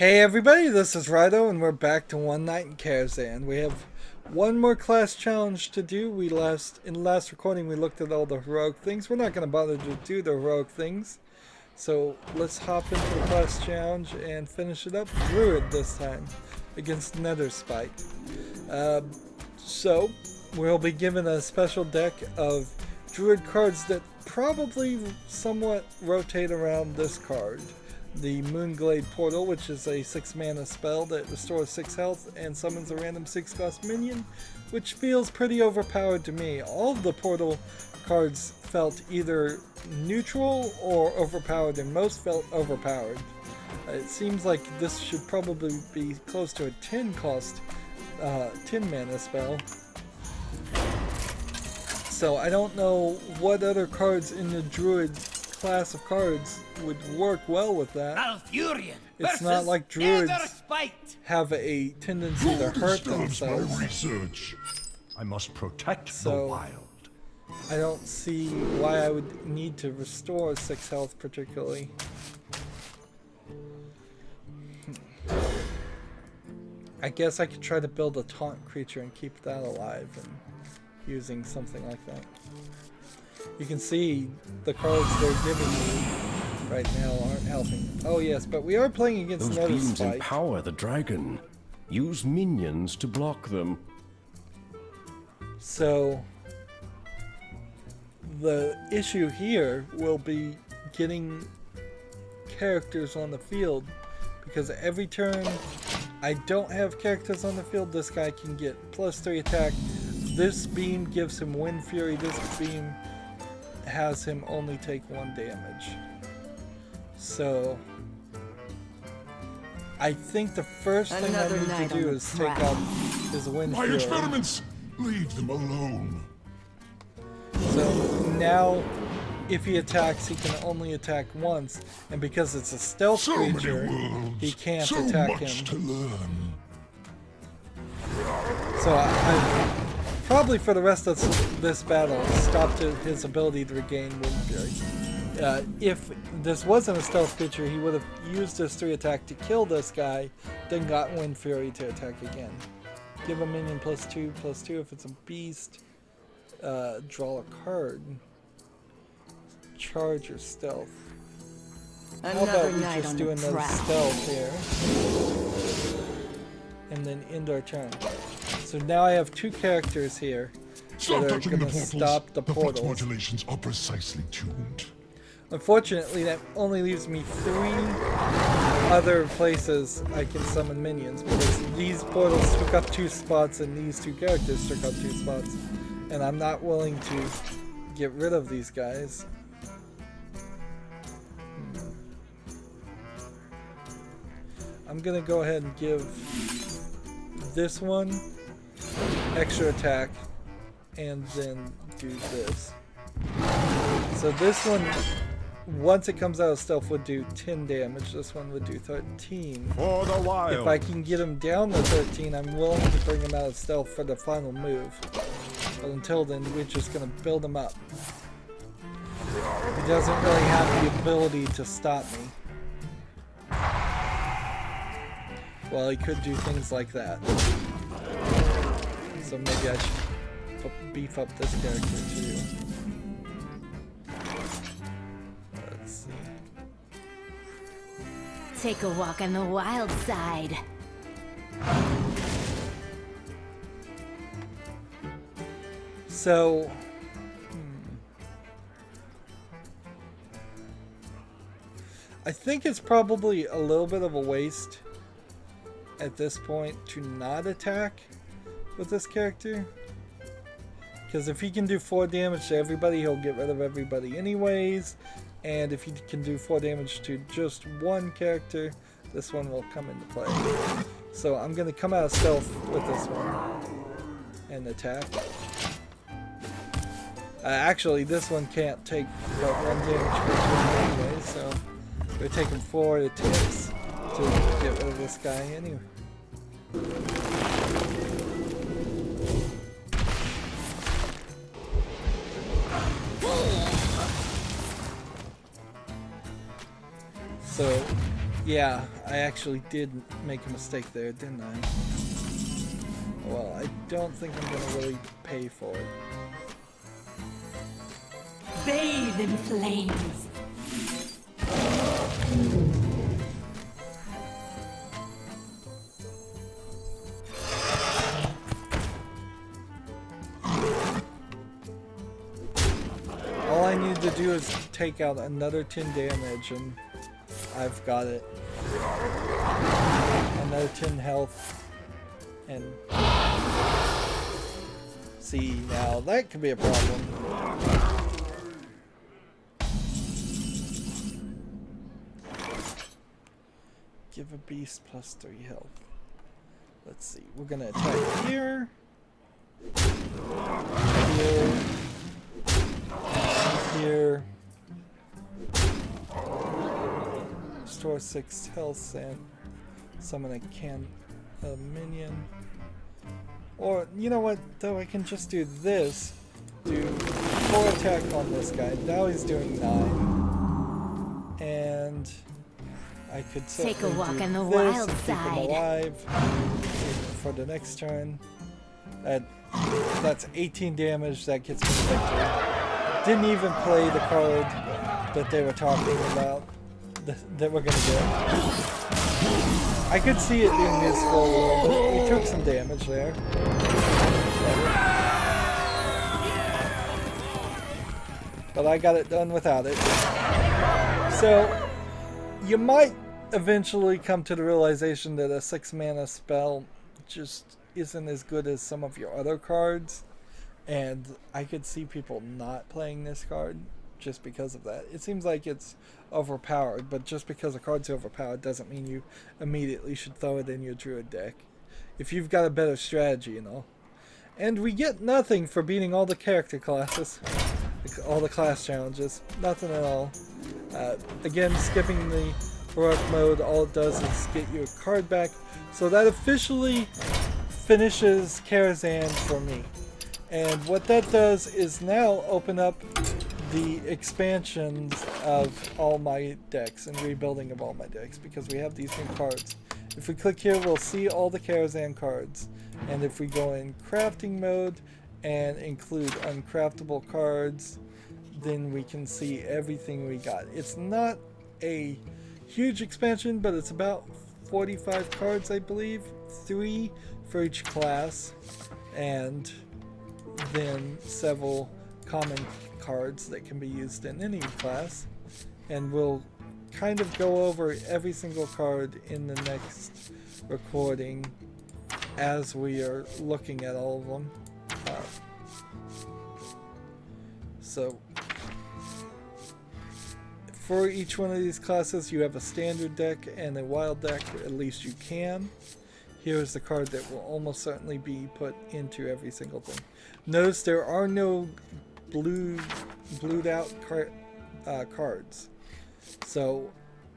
Hey everybody, this is Rydo and we're back to One Night in Karazhan. We have one more class challenge to do. In the last recording we looked at all the heroic things. We're not going to bother to do the heroic things. So let's hop into the class challenge and finish it up. Druid this time against Nether Spike. So we'll be given a special deck of Druid cards that probably somewhat rotate around this card. The Moonglade Portal, which is a 6 mana spell that restores 6 health and summons a random 6 cost minion, which feels pretty overpowered to me. All of the Portal cards felt either neutral or overpowered, and most felt overpowered. It seems like this should probably be close to a 10 mana spell. So I don't know what other cards in the Druid class of cards would work well with that. It's not like Druids have a tendency to hurt themselves. My research. I must protect the wild. I don't see why I would need to restore 6 health particularly. I guess I could try to build a taunt creature and keep that alive and using something like that. You can see the cards they're giving me right now aren't helping. Oh yes, but we are playing against Nether Spike. Those beams empower the dragon. Use minions to block them. So the issue here will be getting characters on the field, because every turn I don't have characters on the field, this guy can get +3 attack. This beam gives him Wind Fury. This beam has him only take 1 damage. So I think the first thing I need to do is take out his Wind Fury. My experiments! Leave them alone. So now if he attacks, he can only attack once, and because it's a stealth creature, he can't attack him. To learn. So I probably for the rest of this battle stopped his ability to regain Wind Fury. If this wasn't a stealth creature, he would have used his 3 attack to kill this guy, then got Wind Fury to attack again. Give a minion +2/+2 if it's a beast. Draw a card. Charge or stealth. How about we just do another stealth here? And then end our turn. So now I have 2 characters here that are going to stop the portals. The modulations are precisely tuned. Unfortunately, that only leaves me 3 other places I can summon minions, because these portals took up 2 spots and these 2 characters took up 2 spots. And I'm not willing to get rid of these guys. I'm going to go ahead and give this one extra attack and then do this. So this one, once it comes out of stealth, would do 10 damage. This one would do 13. For the wild. If I can get him down to 13, I'm willing to bring him out of stealth for the final move. But until then, we're just going to build him up. He doesn't really have the ability to stop me. Well, he could do things like that. So maybe I should beef up this character too. Let's see. Take a walk on the wild side. So, I think it's probably a little bit of a waste at this point to not attack with this character, because if he can do 4 damage to everybody, he'll get rid of everybody anyways, and if he can do 4 damage to just one character, this one will come into play. So I'm going to come out of stealth with this one and attack. Actually, this one can't take but 1 damage per turn anyway, so we're taking 4 attacks to get rid of this guy anyway. So Yeah, I actually did make a mistake there, didn't I? Well, I don't think I'm gonna really pay for it. Bathe in flames. All I need to do is take out another 10 damage and I've got it. Another 10 health. And see, now that could be a problem. Give a beast plus 3 health. Let's see, we're gonna attack here. Here. Restore 6 health and summon a minion. Or, you know what, though, I can just do this. Do 4 attack on this guy. Now he's doing 9. And I could Take a walk do on the this wild and keep him side. alive for the next turn. That's 18 damage. That gets me the victory. Didn't even play the card that they were talking about that we're gonna get. I could see it being useful a little bit. We took some damage there. But I got it done without it. So, you might eventually come to the realization that a 6 mana spell just isn't as good as some of your other cards. And I could see people not playing this card just because of that. It seems like it's overpowered, but just because a card's overpowered doesn't mean you immediately should throw it in your Druid deck. If you've got a better strategy, you know. And we get nothing for beating all the character classes. All the class challenges. Nothing at all. Again, skipping the heroic mode, all it does is get you a card back. So that officially finishes Karazhan for me. And what that does is now open up the expansions of all my decks and rebuilding of all my decks because we have these new cards. If we click here, we'll see all the Karazhan cards. And if we go in crafting mode and include uncraftable cards, then we can see everything we got. It's not a huge expansion, but it's about 45 cards, I believe. 3 for each class. And then several common cards that can be used in any class, and we'll kind of go over every single card in the next recording as we are looking at all of them. So for each one of these classes you have a standard deck and a wild deck, or at least you can. Here's the card that will almost certainly be put into every single thing. Notice there are no blued out cards. So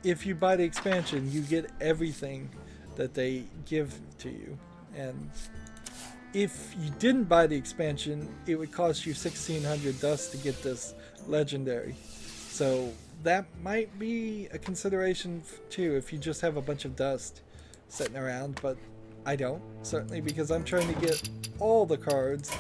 if you buy the expansion, you get everything that they give to you. And if you didn't buy the expansion, it would cost you 1600 dust to get this legendary. So that might be a consideration too if you just have a bunch of dust sitting around, but I don't, certainly, because I'm trying to get all the cards,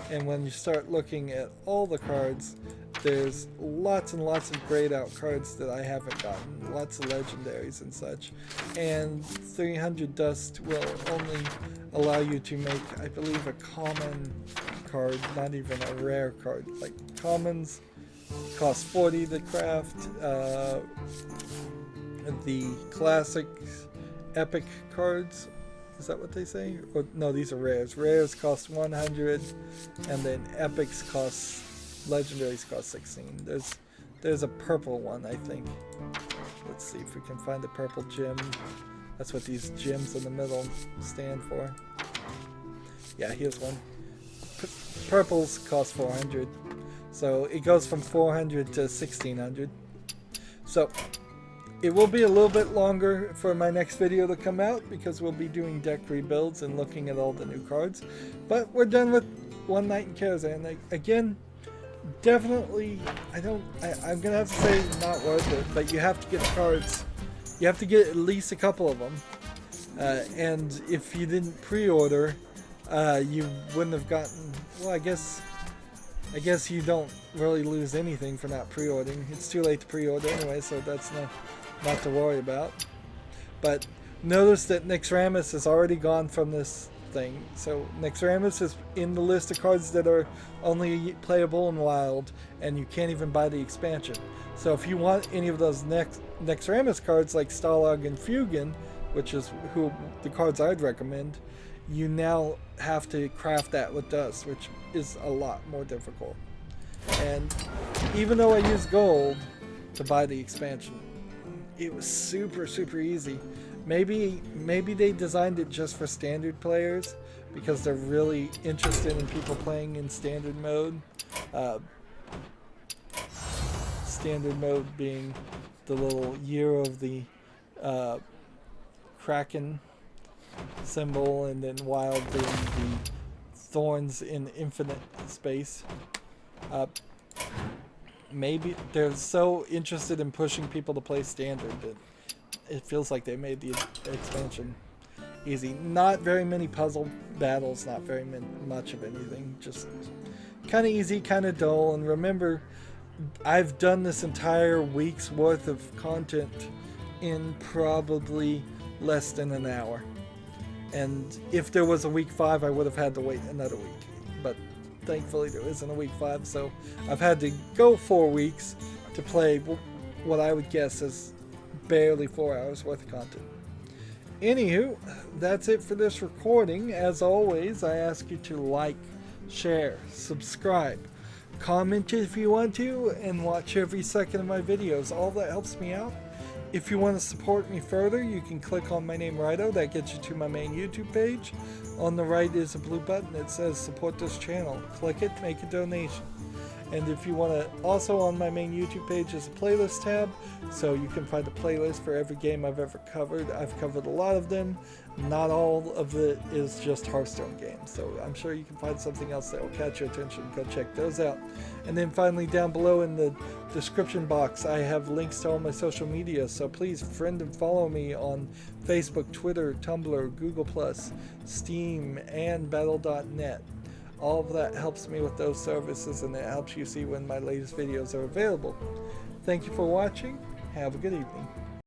and when you start looking at all the cards, there's lots and lots of grayed out cards that I haven't gotten, lots of legendaries and such, and 300 dust will only allow you to make, I believe, a common card, not even a rare card. Like commons cost 40 to craft, the classic epic cards, is that what they say? Or, no, these are rares. Rares cost 100, and then epics cost, legendaries cost 16. There's a purple one, I think. Let's see if we can find a purple gem. That's what these gems in the middle stand for. Yeah, here's one. Purples cost 400. So it goes from 400 to 1600. So it will be a little bit longer for my next video to come out because we'll be doing deck rebuilds and looking at all the new cards. But we're done with One Night in Karazhan. Again, definitely, I'm going to have to say not worth it, but you have to get cards You have to get at least a couple of them. And if you didn't pre-order, you wouldn't have gotten... Well, I guess you don't really lose anything for not pre-ordering. It's too late to pre-order anyway, so that's not to worry about. But notice that Nixramas is already gone from this thing. So Nixramas is in the list of cards that are only playable in Wild, and you can't even buy the expansion. So if you want any of those Nixramas cards like Stalag and Fugan, which is the cards I'd recommend, you now have to craft that with dust, which is a lot more difficult. And even though I used gold to buy the expansion, it was super easy. Maybe they designed it just for standard players because they're really interested in people playing in standard mode. Standard mode being the little year of the Kraken symbol, and then Wild being the thorns in infinite space. Maybe they're so interested in pushing people to play standard that it feels like they made the expansion easy. Not very many puzzle battles, not very much of anything, just kind of easy, kind of dull. And remember, I've done this entire week's worth of content in probably less than an hour. And if there was a week 5, I would have had to wait another week. But thankfully there isn't a week 5, so I've had to go 4 weeks to play what I would guess is barely 4 hours worth of content. Anywho, that's it for this recording. As always, I ask you to like, share, subscribe, comment if you want to, and watch every second of my videos. All that helps me out. If you want to support me further, you can click on my name, Rydo. That gets you to my main YouTube page. On the right is a blue button that says support this channel. Click it, make a donation. And if you want to, also on my main YouTube page is a playlist tab, so you can find a playlist for every game I've ever covered. I've covered a lot of them. Not all of it is just Hearthstone games, so I'm sure you can find something else that will catch your attention. Go check those out. And then finally, down below in the description box, I have links to all my social media, so please friend and follow me on Facebook, Twitter, Tumblr, Google+, Steam, and Battle.net. All of that helps me with those services, and it helps you see when my latest videos are available. Thank you for watching. Have a good evening.